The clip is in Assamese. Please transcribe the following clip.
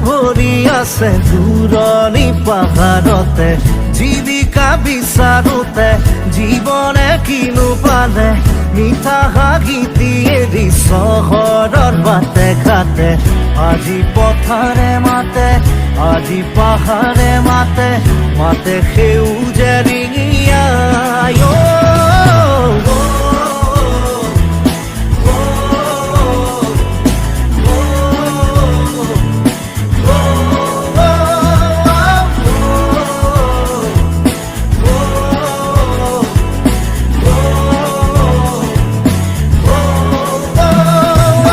ভৰি আছে দূৰণি পাহাৰতে জীৱিকা বিচাৰোতে জীৱনে কিনো পালে মিঠা হাঁহিটি এৰি চহৰৰ বাটে ঘাটে আজি পথাৰে মাতে আজি পাহাৰে মাতে মাতে সেউজে ৰিঙি